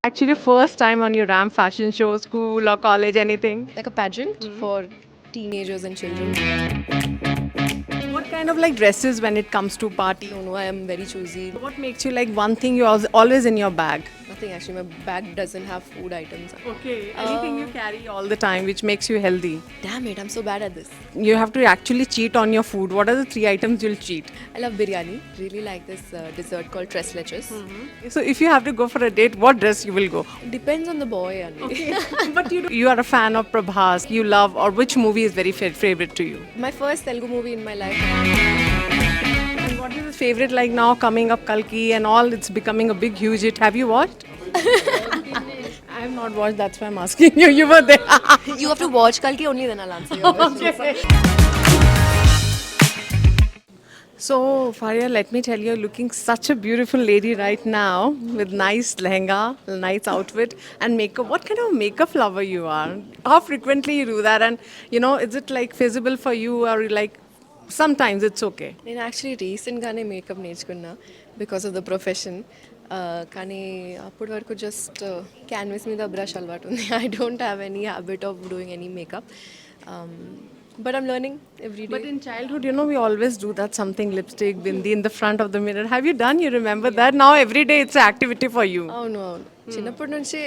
Actually, first time on your RAM fashion show, school or college, anything? Like a pageant for teenagers and children. What kind of like dresses when it comes to party? No, I am very choosy. What makes you like one thing you always in your bag? Nothing actually. My bag doesn't have food items. Okay, anything you carry all the time which makes you healthy. Damn it, I'm so bad at this. You have to actually cheat on your food. What are the three items you'll cheat? I love biryani. Really like this dessert called tres leches. So if you have to go for a date, what dress you will go? Depends on the boy, Anvi. But you are a fan of Prabhas. You love or which movie is very favorite to you? My first Telugu movie in my life. And what is the favorite like now coming up Kalki and all? It's becoming a big huge hit. Have you watched? I have not watched. That's why I'm asking you. You were there. You have to watch Kalki only, then I'll answer your question. So, Faria, let me tell you, you're looking such a beautiful lady right now with nice lehenga, nice outfit, and makeup. What kind of makeup lover you are? How frequently you do that? And is it like feasible for you, or like sometimes it's okay? నేను actually రీసెంట్గానే makeup నేర్చుకున్నా because of the profession కానీ అప్పటి వరకు just canvas మీద brush అలవాటు ఉంది I don't have any habit of doing any makeup but I'm learning every day But in childhood, we always do that something lipstick, bindi in the front of the mirror. Have you done? You remember that? Now every day it's an activity for you. అవును అవును చిన్నప్పటి నుంచి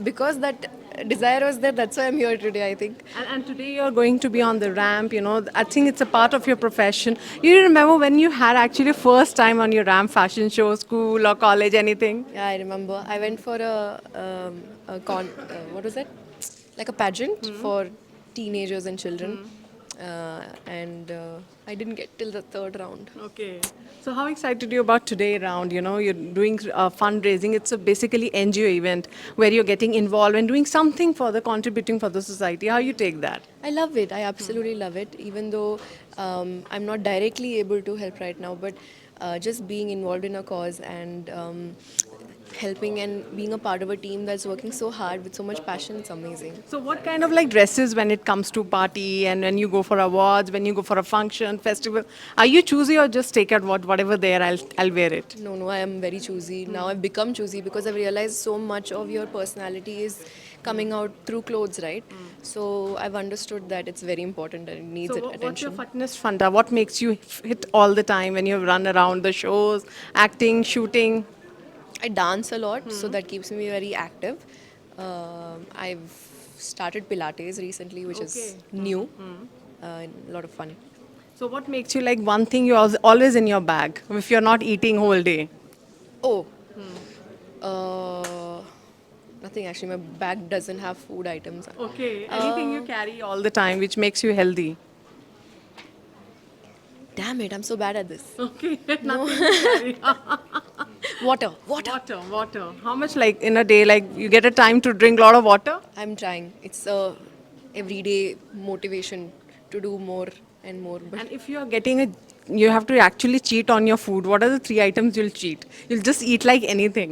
because that desire was that that's why I'm here today I think And today you're going to be on the ramp, I think it's a part of your profession. You remember when you had actually first time on your ramp fashion show, school or college, anything? Yeah, I remember. I went for what was that? Like a pageant for teenagers and children. And I didn't get till the third round. Okay. So how excited are you about today round? You're doing fundraising. It's a basically NGO event where you're getting involved and doing something for the contributing for the society. How you take that? I love it. I absolutely love it. Even though I'm not directly able to help right now, but just being involved in a cause and helping and being a part of a team that's working so hard with so much passion, it's amazing. So what kind of like dresses when it comes to party and when you go for awards, when you go for a function, festival, are you choosy or just take out whatever there I'll wear it? No, I am very choosy. Now I've become choosy because I've realized so much of your personality is coming out through clothes, right? So I've understood that it's very important and it needs So attention. what's your fitness funda? What makes you fit all the time when you run around the shows, acting, shooting? I dance a lot, so that keeps me very active. I've started Pilates recently, which is new, a lot of fun. So what makes you like one thing you're always in your bag if you're not eating whole day? Oh, uh, nothing actually. My bag doesn't have food items. Okay. Anything you carry all the time which makes you healthy? Damn it, I'm so bad at this. Okay. Nothing you carry. Water. Water. How much like in a day like you get a time to drink a lot of water? I'm trying. It's a everyday motivation to do more and more. But And if you are you have to actually cheat on your food. What are the three items you'll cheat? You'll just eat like anything.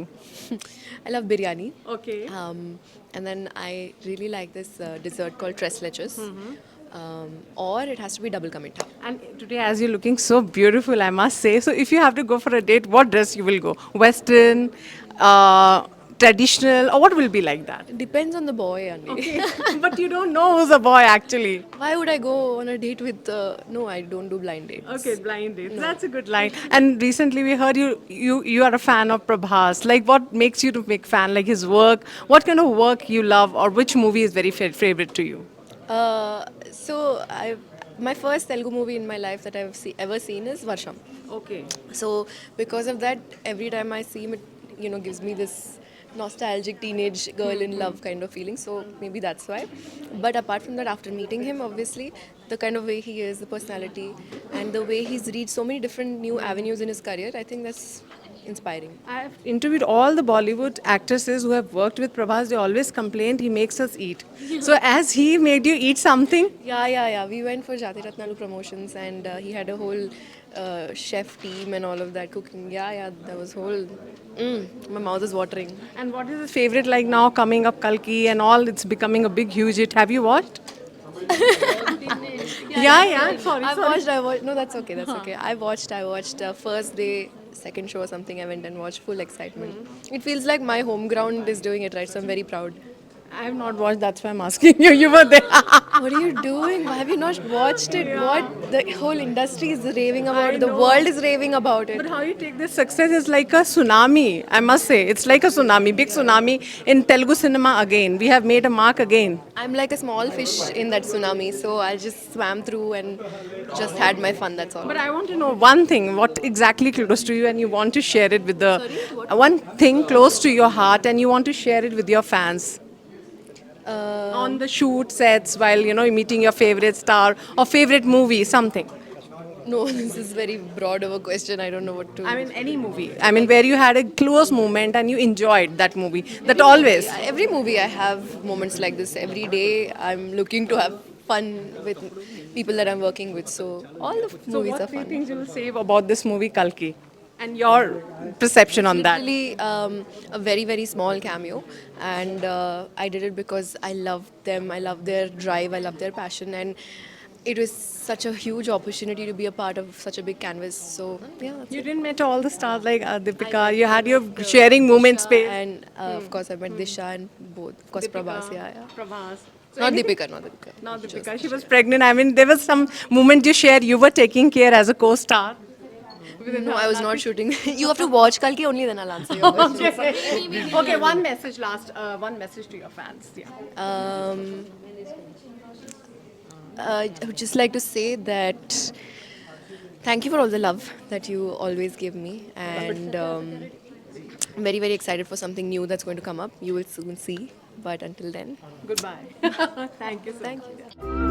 I love biryani. Okay. And then I really like this dessert called tres leches. Or it has to be double ka meetha. And today, as you're looking so beautiful, I must say. So, if you have to go for a date, what dress you will go? Western, traditional, or what will be like that? It depends on the boy, Anvi. But you don't know who's a boy actually. Why would I go on a date with? No, I don't do blind dates. Okay, blind date. That's a good line. And recently we heard you are a fan of Prabhas. Like, what makes you to make fan? Like his work. What kind of work you love, or which movie is very favorite to you? So my first Telugu movie in my life that I've ever seen is Varsham. Okay. So because of that, every time I see him, it gives me this nostalgic teenage girl in love kind of feeling. So maybe that's why. But apart from that, after meeting him, obviously the kind of way he is, the personality, and the way he's reached so many different new avenues in his career, I think that's inspiring. I've interviewed all the Bollywood actresses who have worked with Prabhas. They always complained he makes us eat. So, as he made you eat something? Yeah. We went for Jati Ratnalu promotions and he had a whole chef team and all of that cooking. Yeah, that was whole. My mouth is watering. And what is his favorite like now coming up Kalki and all? It's becoming a big, huge hit. Have you watched? Yeah. Sorry. I watched. No, that's okay. I watched first day second show or something, I went and watched full excitement. It feels like my home ground is doing it right, so I'm very proud. I have not watched, that's why I'm asking you. You were there. What are you doing? Why have you not watched it? What the whole industry is raving about I it. The know. world is raving about it. But how you take this success is like a tsunami, I must say. It's like a tsunami, big tsunami in Telugu cinema again. We have made a mark again. I'm like a small fish in that tsunami, so I just swam through and just had my fun. That's all. But I want to know one thing, what exactly close to you and you want to share it with the... one thing close to your heart and you want to share it with your fans. On the shoot sets while, you know, meeting your favorite star or favorite movie, something. No, this is very broad of a question. I don't know what to. I mean, any movie. I mean, where you had a close moment and you enjoyed that movie. That always. Every movie I have moments like this. Every day I'm looking to have fun with people that I'm working with. So all the So movies what are three fun. things you will say about this movie, Kalki? And your perception on that? Literally a very very small cameo, and I did it because I loved them. I love their drive. I love their passion, and it was such a huge opportunity to be a part of such a big canvas. So yeah, that's You it. didn't meet all the stars like Deepika. You had your sharing moment space. And of course I met Disha and both. Of course Prabhas. Yeah, yeah. Prabhas. So Not anything- Deepika. Not Deepika. Not Deepika. She was pregnant. I mean, there was some moment you shared. You were taking care as a co-star. No, I was not shooting. You have to watch Kalki only, then I'll answer your question. Okay, one message last. One message to your fans. Yeah. I would just like to say that thank you for all the love that you always give me, and I'm very very excited for something new that's going to come up. You will soon see. But until then, Goodbye. Thank you. thank you.